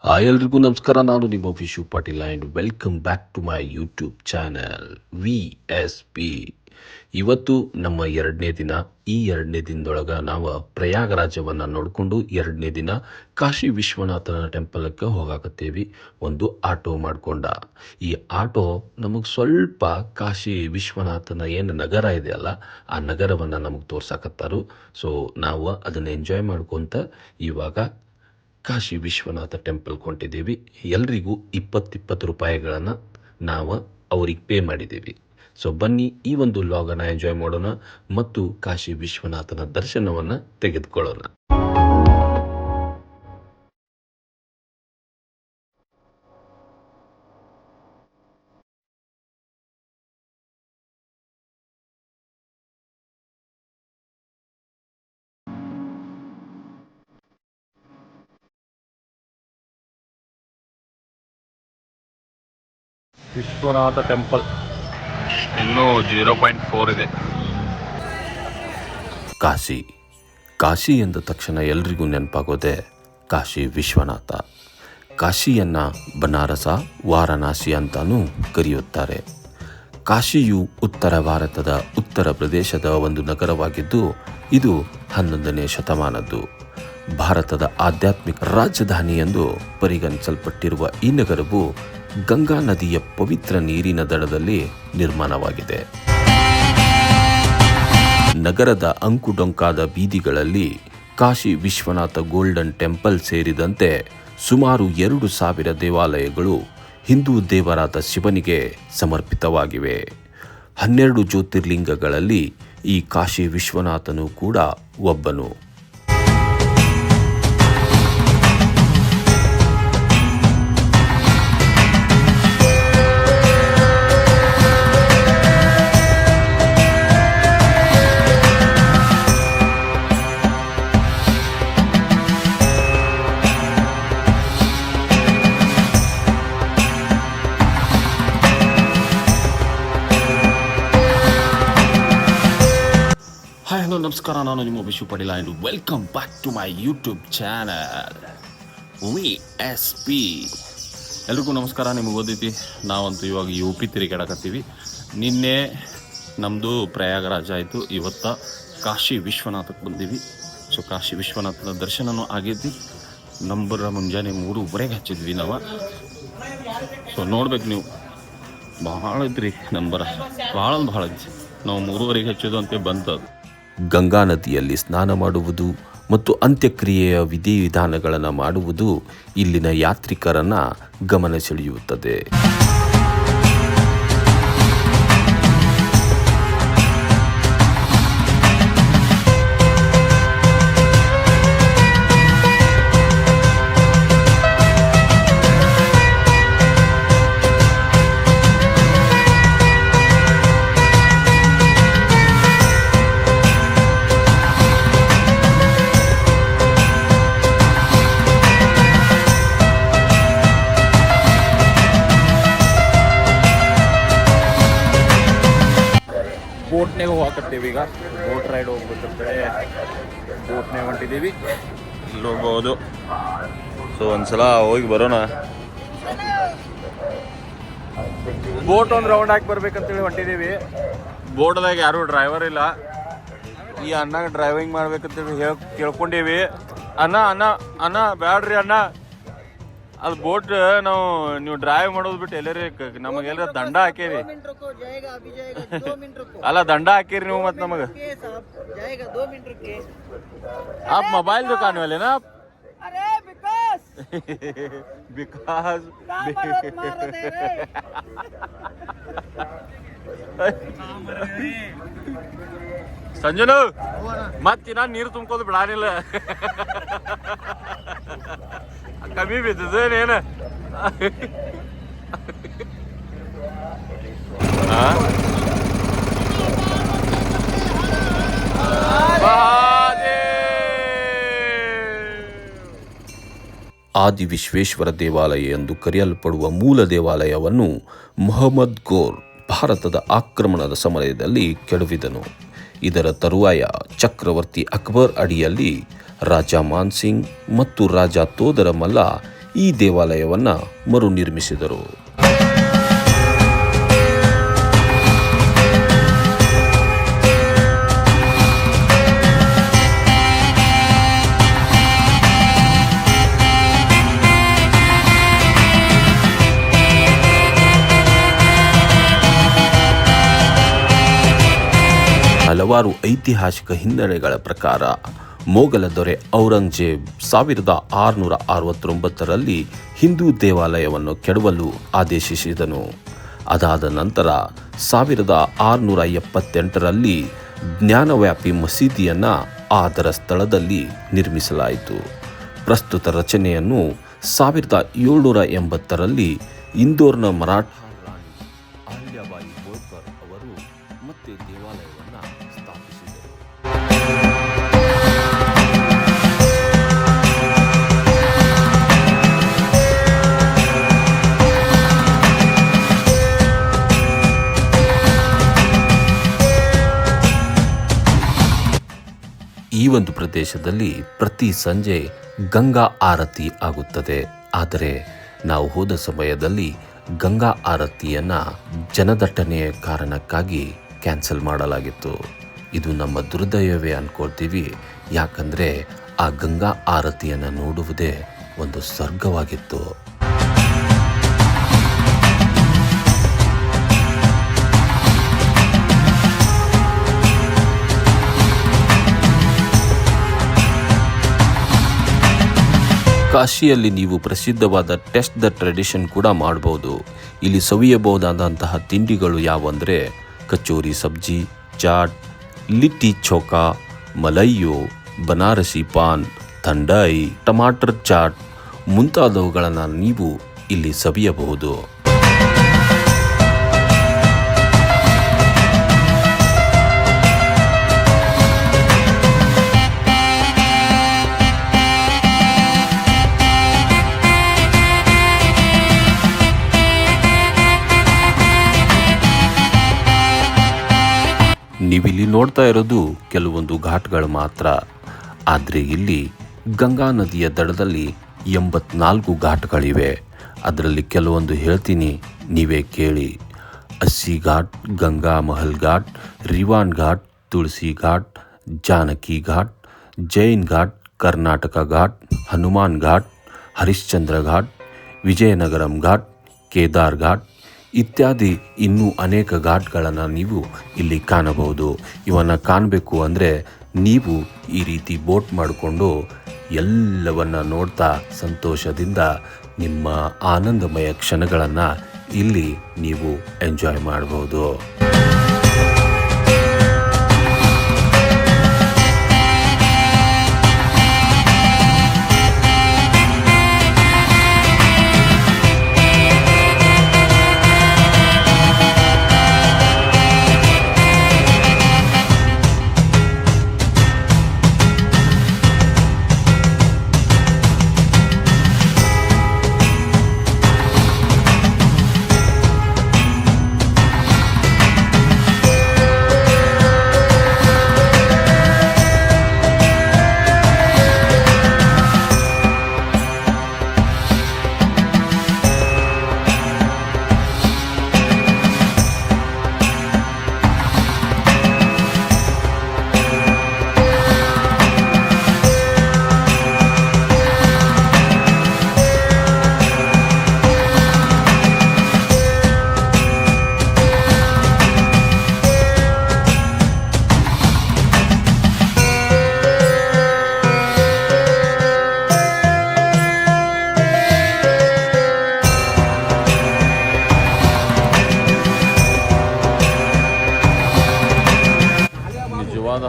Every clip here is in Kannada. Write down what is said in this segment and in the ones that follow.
ಹಾಯ್ ಎಲ್ರಿಗೂ ನಮಸ್ಕಾರ. ನಾನು ನಿಮ್ಮ Vishu Patil and welcome back to my YouTube channel VSP. ಇವತ್ತು ನಮ್ಮ ಎರಡನೇ ದಿನ. ಈ ಎರಡನೇ ದಿನದೊಳಗೆ ನಾವು ಪ್ರಯಾಗರಾಜವನ್ನು ನೋಡಿಕೊಂಡು ಎರಡನೇ ದಿನ ಕಾಶಿ ವಿಶ್ವನಾಥನ ಟೆಂಪಲ್ಗೆ ಹೋಗಾಕತ್ತೇವಿ. ಒಂದು ಆಟೋ ಮಾಡಿಕೊಂಡ. ಈ ಆಟೋ ನಮಗೆ ಸ್ವಲ್ಪ ಕಾಶಿ ವಿಶ್ವನಾಥನ ಏನು ನಗರ ಇದೆಯಲ್ಲ ಆ ನಗರವನ್ನು ನಮಗೆ ತೋರ್ಸಾಕತ್ತಾರು. ಸೊ ನಾವು ಅದನ್ನು ಎಂಜಾಯ್ ಮಾಡ್ಕೊತ ಇವಾಗ ಕಾಶಿ ವಿಶ್ವನಾಥ ಟೆಂಪಲ್ಗೆ ಹೊಂಟಿದ್ದೀವಿ. ಎಲ್ರಿಗೂ 20 ರೂಪಾಯಿಗಳನ್ನು ನಾವು ಅವ್ರಿಗೆ ಪೇ ಮಾಡಿದ್ದೀವಿ. ಸೊ ಬನ್ನಿ ಈ ಒಂದು ಲಾಗನ್ನು ಎಂಜಾಯ್ ಮಾಡೋಣ ಮತ್ತು ಕಾಶಿ ವಿಶ್ವನಾಥನ ದರ್ಶನವನ್ನು ತೆಗೆದುಕೊಳ್ಳೋಣ. ವಿಶ್ವನಾಥ ಟೆಂಪಲ್ ಇನ್ನೂ 0.4 ಇದೆ. ಕಾಶಿ ಎಂದ ತಕ್ಷಣ ಎಲ್ರಿಗೂ ನೆನಪಾಗೋದೆ ಕಾಶಿ ವಿಶ್ವನಾಥ. ಕಾಶಿಯನ್ನು ಬನಾರಸ, ವಾರಣಾಸಿ ಅಂತಾನೂ ಕರೆಯುತ್ತಾರೆ. ಕಾಶಿಯು ಉತ್ತರ ಭಾರತದ ಉತ್ತರ ಪ್ರದೇಶದ ಒಂದು ನಗರವಾಗಿದ್ದು ಇದು 11ನೇ ಶತಮಾನದ್ದು. ಭಾರತದ ಆಧ್ಯಾತ್ಮಿಕ ರಾಜಧಾನಿ ಎಂದು ಪರಿಗಣಿಸಲ್ಪಟ್ಟಿರುವ ಈ ನಗರವು ಗಂಗಾ ನದಿಯ ಪವಿತ್ರ ನೀರಿನ ದಡದಲ್ಲಿ ನಿರ್ಮಾಣವಾಗಿದೆ. ನಗರದ ಅಂಕುಡೊಂಕಾದ ಬೀದಿಗಳಲ್ಲಿ ಕಾಶಿ ವಿಶ್ವನಾಥ ಗೋಲ್ಡನ್ ಟೆಂಪಲ್ ಸೇರಿದಂತೆ ಸುಮಾರು 2,000 ದೇವಾಲಯಗಳು ಹಿಂದೂ ದೇವರಾದ ಶಿವನಿಗೆ ಸಮರ್ಪಿತವಾಗಿವೆ. 12 ಜ್ಯೋತಿರ್ಲಿಂಗಗಳಲ್ಲಿ ಈ ಕಾಶಿ ವಿಶ್ವನಾಥನು ಕೂಡ ಒಬ್ಬನು. ಹಾಯ್ ಹಲೋ ನಮಸ್ಕಾರ. ನಾನು ನಿಮ್ಮ Vishu Patil and welcome back to my YouTube channel VSP. ಎಲ್ರಿಗೂ ನಮಸ್ಕಾರ. ನಿಮಗೆ ಓದೈತಿ ನಾವಂತೂ ಇವಾಗ UP ತಿರುಗಾಡಕತ್ತೀವಿ. ನಿನ್ನೆ ನಮ್ಮದು ಪ್ರಯಾಗರಾಜ ಆಯಿತು, ಇವತ್ತು ಕಾಶಿ ವಿಶ್ವನಾಥಕ್ಕೆ ಬಂದೀವಿ. ಸೊ ಕಾಶಿ ವಿಶ್ವನಾಥನ ದರ್ಶನನೂ ಆಗೈತಿ. ನಂಬರ್ ಮುಂಜಾನೆ 3:30 ಹಚ್ಚಿದ್ವಿ ನಾವು. ಸೊ ನೋಡ್ಬೇಕು ನೀವು, ಭಾಳ ಐತ್ರಿ ನಂಬರ, ಭಾಳ ಐತಿ. ನಾವು 3:30 ಹಚ್ಚೋದು ಅಂತ ಬಂತದ್ದು. ಗಂಗಾ ನದಿಯಲ್ಲಿ ಸ್ನಾನ ಮಾಡುವುದು ಮತ್ತು ಅಂತ್ಯಕ್ರಿಯೆಯ ವಿಧಿವಿಧಾನಗಳನ್ನು ಮಾಡುವುದು ಇಲ್ಲಿನ ಯಾತ್ರಿಕರನ್ನು ಗಮನ ಸೆಳೆಯುತ್ತದೆ. ಬೋಟ್ನಾಗ ಹೋಗಕತ್ತೀವಿ. ಈಗ ಬೋಟ್ ರೈಡ್ ಹೋಗ್ಬೇಕಂತೇಳಿ ಬೋಟ್ನಾಗ ಹೊಂಟಿದ್ದೀವಿ. ಇಲ್ಲಿ ಹೋಗ್ಬೋದು. ಸೊ ಒಂದ್ಸಲ ಹೋಗಿ ಬರೋಣ. ಬೋಟ್ ಒಂದು ರೌಂಡ್ ಹಾಕಿ ಬರ್ಬೇಕಂತೇಳಿ ಹೊಂಟಿದ್ದೀವಿ. ಬೋಟ್ದಾಗ ಯಾರೂ ಡ್ರೈವರ್ ಇಲ್ಲ. ಈ ಅಣ್ಣಗೆ ಡ್ರೈವಿಂಗ್ ಮಾಡ್ಬೇಕಂತೇಳಿ ಕೇಳ್ಕೊಂಡೀವಿ. ಅಣ್ಣ ಬ್ಯಾಡ್ರಿ ಅಣ್ಣ, ಅದು ಬೋಟ್ ನೀವು ಡ್ರೈವ್ ಮಾಡೋದು ಬಿಟ್ಟು ಎಲ್ಲರೂ ನಮಗೆಲ್ಲ ದಂಡ ಹಾಕೇರಿ. ಅಲ್ಲ ದಂಡ ಹಾಕಿರಿ ನೀವು ಮತ್ತೆ ನಮಗೆ. आप मोबाइल दुकान वाले ना? अरे बिकॉज ಸಂಜನು ಮತ್ತಿನ ನೀರು ತುಂಬ್ಕೋದು ಬಿಡಾನಿಲ್ಲ. ಕಮ್ಮಿ ಬಿದ್ದದೇನೇನು? ಆದಿ ವಿಶ್ವೇಶ್ವರ ದೇವಾಲಯ ಎಂದು ಕರೆಯಲ್ಪಡುವ ಮೂಲ ದೇವಾಲಯವನ್ನು ಮೊಹಮ್ಮದ್ ಗೋರ್ ಭಾರತದ ಆಕ್ರಮಣದ ಸಮಯದಲ್ಲಿ ಕೆಡವಿದನು. ಇದರ ತರುವಾಯ ಚಕ್ರವರ್ತಿ ಅಕ್ಬರ್ ಅಡಿಯಲ್ಲಿ ರಾಜ ಮಾನ್ಸಿಂಗ್ ಮತ್ತು ರಾಜ ತೋದರಮಲ್ಲ ಈ ದೇವಾಲಯವನ್ನು ಮರುನಿರ್ಮಿಸಿದರು. ಹಲವಾರು ಐತಿಹಾಸಿಕ ಹಿನ್ನೆಲೆಗಳ ಪ್ರಕಾರ ಮೊಘಲ ದೊರೆ ಔರಂಗಜೇಬ್ 1669ರಲ್ಲಿ ಹಿಂದೂ ದೇವಾಲಯವನ್ನು ಕೆಡವಲು ಆದೇಶಿಸಿದನು. ಅದಾದ ನಂತರ 1678ರಲ್ಲಿ ಜ್ಞಾನವ್ಯಾಪಿ ಮಸೀದಿಯನ್ನು ಅದರ ಸ್ಥಳದಲ್ಲಿ ನಿರ್ಮಿಸಲಾಯಿತು. ಪ್ರಸ್ತುತ ರಚನೆಯನ್ನು 1780ರಲ್ಲಿ ಇಂದೋರ್ನ ಮರಾಠ ರಾಣಿ ಅಹಲ್ಯಾಬಾಯಿ ಹೋಳ್ಕರ್ ಅವರು ಮತ್ತೆ ದೇವಾಲಯವನ್ನು ಸ್ಥಾಪಿಸಿದರು. ಈ ಒಂದು ಪ್ರದೇಶದಲ್ಲಿ ಪ್ರತಿ ಸಂಜೆ ಗಂಗಾ ಆರತಿ ಆಗುತ್ತದೆ. ಆದರೆ ನಾವು ಹೋದ ಸಮಯದಲ್ಲಿ ಗಂಗಾ ಆರತಿಯನ್ನು ಜನದಟ್ಟಣೆಯ ಕಾರಣಕ್ಕಾಗಿ ಕ್ಯಾನ್ಸಲ್ ಮಾಡಲಾಗಿತ್ತು. ಇದು ನಮ್ಮ ದುರ್ದೈವವೇ ಅನ್ಕೊಳ್ತೀವಿ. ಯಾಕಂದರೆ ಆ ಗಂಗಾ ಆರತಿಯನ್ನು ನೋಡುವುದೇ ಒಂದು ಸ್ವರ್ಗವಾಗಿತ್ತು. ಕಾಶಿಯಲ್ಲಿ ನೀವು ಪ್ರಸಿದ್ಧವಾದ ಟೆಸ್ಟ್ ದ ಟ್ರೆಡಿಷನ್ ಕೂಡ ಮಾಡಬಹುದು. ಇಲ್ಲಿ ಸವಿಯಬಹುದಾದಂತಹ ತಿಂಡಿಗಳು ಯಾವಂದರೆ ಕಚೋರಿ ಸಬ್ಜಿ, ಚಾಟ್, ಲಿಟ್ಟಿ ಚೋಕಾ, ಮಲೈಯೋ, ಬನಾರಸಿ ಪಾನ್, ಥಂಡಾಯಿ, ಟಮಾಟರ್ ಚಾಟ್ ಮುಂತಾದವುಗಳನ್ನು ನೀವು ಇಲ್ಲಿ ಸವಿಯಬಹುದು. ನೀವಿಲ್ಲಿ ನೋಡ್ತಾ ಇರೋದು ಕೆಲವೊಂದು ಘಾಟ್ಗಳು ಮಾತ್ರ. ಆದರೆ ಇಲ್ಲಿ ಗಂಗಾ ನದಿಯ ದಡದಲ್ಲಿ 84 ಘಾಟ್ಗಳಿವೆ. ಅದರಲ್ಲಿ ಕೆಲವೊಂದು ಹೇಳ್ತೀನಿ, ನೀವೇ ಕೇಳಿ. ಅಸ್ಸಿ ಘಾಟ್, ಗಂಗಾ ಮಹಲ್ ಘಾಟ್, ರಿವಾನ್ ಘಾಟ್, ತುಳಸಿ ಘಾಟ್, ಜಾನಕಿ ಘಾಟ್, ಜೈನ್ ಘಾಟ್, ಕರ್ನಾಟಕ ಘಾಟ್, ಹನುಮಾನ್ ಘಾಟ್, ಹರಿಶ್ಚಂದ್ರ ಘಾಟ್, ವಿಜಯನಗರಂ ಘಾಟ್, ಕೇದಾರ್ ಘಾಟ್ ಇತ್ಯಾದಿ ಇನ್ನೂ ಅನೇಕ ಘಾಟ್ಗಳನ್ನು ನೀವು ಇಲ್ಲಿ ಕಾಣಬಹುದು. ಇವನ್ನು ಕಾಣಬೇಕು ಅಂದರೆ ನೀವು ಈ ರೀತಿ ಬೋಟ್ ಮಾಡಿಕೊಂಡು ಎಲ್ಲವನ್ನು ನೋಡ್ತಾ ಸಂತೋಷದಿಂದ ನಿಮ್ಮ ಆನಂದಮಯ ಕ್ಷಣಗಳನ್ನು ಇಲ್ಲಿ ನೀವು ಎಂಜಾಯ್ ಮಾಡಬಹುದು.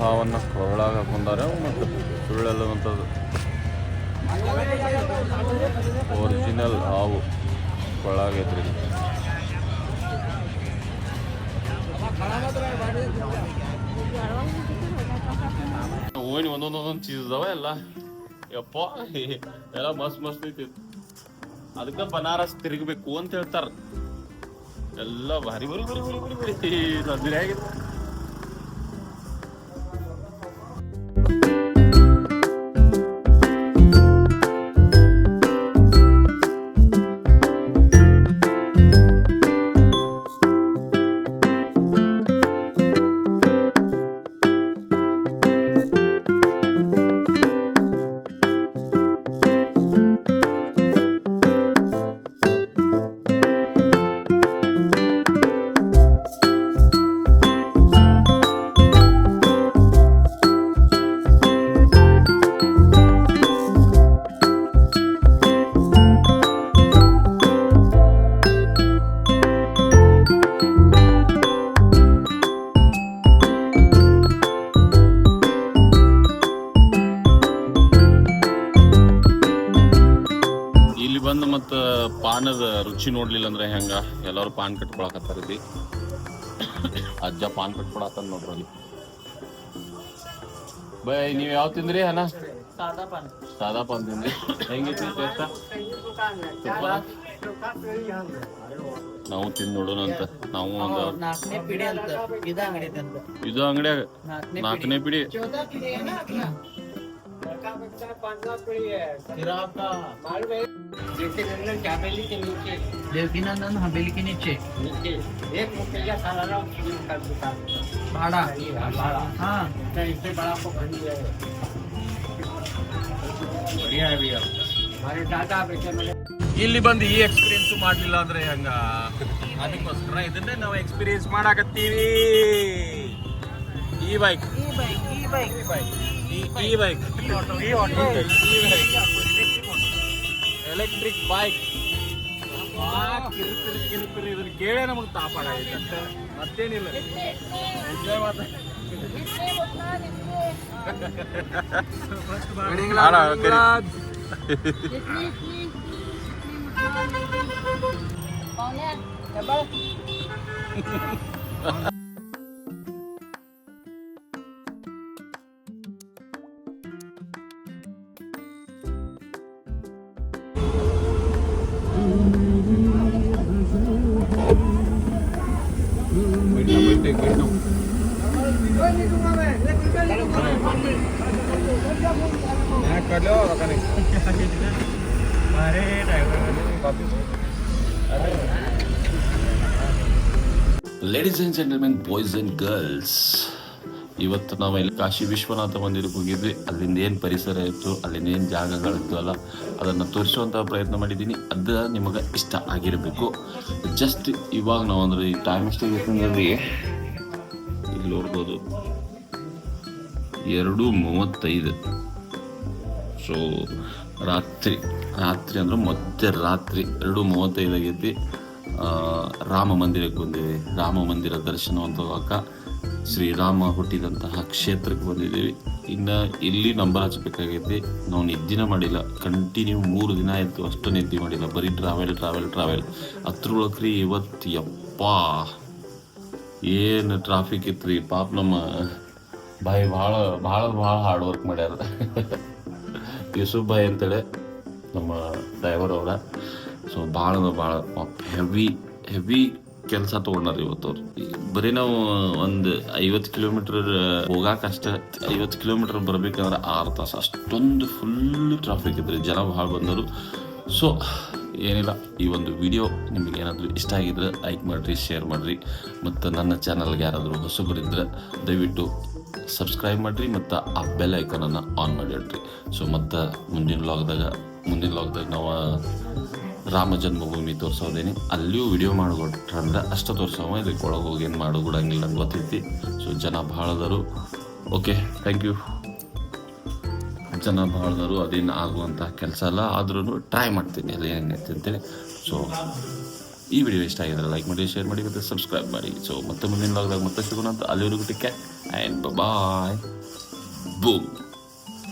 ಹಾವನ್ನು ಕೊರಳಾಗ ಹಾಕೊಂಡಾರೆ ಮತ್ತು ಸುಳ್ಳೆಲ್ಲುವಂಥದ್ದು ಒರಿಜಿನಲ್ ಹಾವು ಕೊಳಾಗೈತ್ರಿ. ಓಣಿ ಒಂದೊಂದೊಂದೊಂದು ಚೀಸ್ ಇದಾವ ಎಲ್ಲ. ಯಪ್ಪ ಎಲ್ಲ ಮಸ್ತ್ ಐತಿ. ಅದಕ್ಕೆ ಬನಾರಸ್ ತಿರುಗಬೇಕು ಅಂತ ಹೇಳ್ತಾರ. ಎಲ್ಲ ಭಾರಿ ಬರಿ ಬರಿ ಬರಿ ಬರಿ ಬರಿ ಸದ್ರಿ ಆಗಿದೆ. ಇಲ್ಲಿ ಬಂದು ಮತ್ತು ಪಾನದ ರುಚಿ ನೋಡ್ಲಿಲ್ಲ ಅಂದ್ರೆ ಹೆಂಗ ಎಲ್ಲರೂ ಪಾನ್ ಕಟ್ಕೊಳಕತ್ತಾರ ಇಲ್ಲಿ. ಅಜ್ಜ ಪಾನ್ ಕಟ್ಕೊಳತ್ತಾನ ನೋಡ್ರಿ. ಬೈ ನೀವ್ ಯಾವ ತಿಂದ್ರಿ ಅಣ್ಣ? ಸಾದಾ ಪಾನ್ ತಿಂದ್ರಿ. ಹೆಂಗೈತಿ ಟೇಸ್ಟ್? ನಾವು ತಿಂದು ನೋಡೋಣ ಅಂತ. ನಾವು ಒಂದು ಇದು ಅಂಗಡಿಯಾಗ 4ನೇ ಪಿಡಿ. देवकीनंदन हवेली के नीचे एक मुखिया सारा भाड़ा हाँ इससे बड़ा को बढ़िया है भैया हमारे टाटा बेटे मैंने ಇಲ್ಲಿ ಬಂದು ಈ ಎಕ್ಸ್ಪೀರಿಯನ್ಸ್ ಮಾಡ್ಲಿಲ್ಲ ಅಂದ್ರೆ ಹಂಗ. ಅದಕ್ಕೋಸ್ಕರ ಇದನ್ನೇ ನಾವು ಎಕ್ಸ್ಪೀರಿಯನ್ಸ್ ಮಾಡಾಕತ್ತೀವಿ. ಈ ಬೈಕ್ ಎಲೆಕ್ಟ್ರಿಕ್ ಬೈಕ್ ಕಿರಿಕಿರಿ ಇದನ್ನ ಕೇಳೇ ನಮಗೆ ತಾಪಾಡ ಆಗೈತೆ. ಮತ್ತೇನಿಲ್ಲ. ಎಂಜಾಯ್ ಮಾಡ್ತಾ ladies and gentlemen, boys and girls, ಇವತ್ತು ನಾವು ಇಲ್ಲಿ ಕಾಶಿ ವಿಶ್ವನಾಥ ಮಂದಿರಕ್ಕೆ ಹೋಗಿದ್ವಿ. ಅಲ್ಲಿಂದ ಏನು ಪರಿಸರ ಇತ್ತು, ಅಲ್ಲಿಂದ ಏನು ಜಾಗಗಳಿತ್ತು ಅಲ್ಲ, ಅದನ್ನು ತೋರಿಸುವಂಥ ಪ್ರಯತ್ನ ಮಾಡಿದ್ದೀನಿ. ಅದು ನಿಮಗೆ ಇಷ್ಟ ಆಗಿರಬೇಕು. ಜಸ್ಟ್ ಇವಾಗ ನಾವು ಅಂದ್ರೆ ಈ ಟೈಮ್ ಎಷ್ಟಾಗಿತ್ತಂದ್ರೆ ಇಲ್ಲಿ ನೋಡ್ಬೋದು 2:35. ಸೊ ರಾತ್ರಿ ಅಂದ್ರೆ ಮತ್ತೆ ರಾತ್ರಿ 2:35 ಆಗೈತಿ. ರಾಮ ಮಂದಿರಕ್ಕೆ ಬಂದಿದ್ದೀವಿ. ರಾಮ ಮಂದಿರ ದರ್ಶನವಂತ ತಗೋಕ ಶ್ರೀರಾಮ ಹುಟ್ಟಿದಂತಹ ಕ್ಷೇತ್ರಕ್ಕೆ ಬಂದಿದ್ದೀವಿ. ಇನ್ನು ಇಲ್ಲಿ ನಂಬರ್ ಹಚ್ಚಬೇಕಾಗೈತಿ. ನಾವು ನಿದ್ದಿನ ಮಾಡಿಲ್ಲ, ಕಂಟಿನ್ಯೂ 3 ದಿನ ಆಯಿತು, ಅಷ್ಟು ನಿದ್ದೆ ಮಾಡಿಲ್ಲ, ಬರೀ ಟ್ರಾವೆಲ್. ಅದ್ರೊಳಗ್ರಿ ಇವತ್ತು ಯಪ್ಪಾ ಏನು ಟ್ರಾಫಿಕ್ ಇತ್ತು ರೀ. ಪಾಪ ನಮ್ಮ ಭಾಯಿ ಭಾಳ ಹಾರ್ಡ್ ವರ್ಕ್ ಮಾಡ್ಯಾರ. ಯೂಸುಫ್ ಭಾಯ್ ಅಂತೇಳಿ ನಮ್ಮ ಡ್ರೈವರ್ ಅವರ. ಸೊ ಭಾಳ ಹೆವಿ ಕೆಲಸ ತೊಗೊಂಡಾರ ಇವತ್ತು ಅವ್ರು. ಬರೀ ನಾವು ಒಂದು 50 ಕಿಲೋಮೀಟರ್ ಹೋಗಾಕಷ್ಟೇ, 50 ಕಿಲೋಮೀಟರ್ ಬರ್ಬೇಕಂದ್ರೆ 6 ತಾಸು. ಅಷ್ಟೊಂದು ಫುಲ್ ಟ್ರಾಫಿಕ್ ಇದ್ರಿ, ಜನ ಭಾಳ ಬಂದರು. ಸೊ ಏನಿಲ್ಲ, ಈ ಒಂದು ವಿಡಿಯೋ ನಿಮಗೆ ಏನಾದರೂ ಇಷ್ಟ ಆಗಿದ್ರೆ ಲೈಕ್ ಮಾಡಿರಿ, ಶೇರ್ ಮಾಡಿರಿ. ಮತ್ತು ನನ್ನ ಚಾನಲ್ಗೆ ಯಾರಾದರೂ ಹೊಸಬರಿದ್ದರೆ ದಯವಿಟ್ಟು ಸಬ್ಸ್ಕ್ರೈಬ್ ಮಾಡಿರಿ ಮತ್ತು ಆ ಬೆಲ್ ಐಕಾನನ್ನು ಆನ್ ಮಾಡಿಡ್ರಿ. ಸೊ ಮತ್ತು ಮುಂದಿನ ಲಾಗ್ದಾಗ ನಾವು ರಾಮ ಜನ್ಮಭೂಮಿ ತೋರಿಸೋದೇನಿ. ಅಲ್ಲಿಯೂ ವಿಡಿಯೋ ಮಾಡಿಕೊಟ್ರಂದ್ರೆ ಅಷ್ಟು ತೋರಿಸೋ, ಇದಕ್ಕೆ ಒಳಗೆ ಹೋಗಿ ಏನು ಮಾಡೋಗಿಲ್ಲ ನಂಗೆ ಗೊತ್ತೈತಿ. ಸೊ ಜನ ಭಾಳದರು. Okay, thank you. ಜನ ಭಾಳದರು, ಅದೇನು ಆಗುವಂಥ ಕೆಲಸ ಅಲ್ಲ, ಆದ್ರೂ ಟ್ರೈ ಮಾಡ್ತೀನಿ ಅದು ಹೆಂಗೈತಿ ಅಂತೇಳಿ. ಸೊ ಈ ವಿಡಿಯೋ ಇಷ್ಟ ಆಗಿದ್ರೆ ಲೈಕ್ ಮಾಡಿ, ಶೇರ್ ಮಾಡಿ ಮತ್ತು ಸಬ್ಸ್ಕ್ರೈಬ್ ಮಾಡಿ. ಸೊ ಮತ್ತೆ ಮುಂದಿನ ಲಾಗ್ದಾಗ ಮತ್ತೆ ಸಿಗೋಣ ಅಂತ. ಅಲ್ಲಿವರೆಗೂ take care and bye. Boom.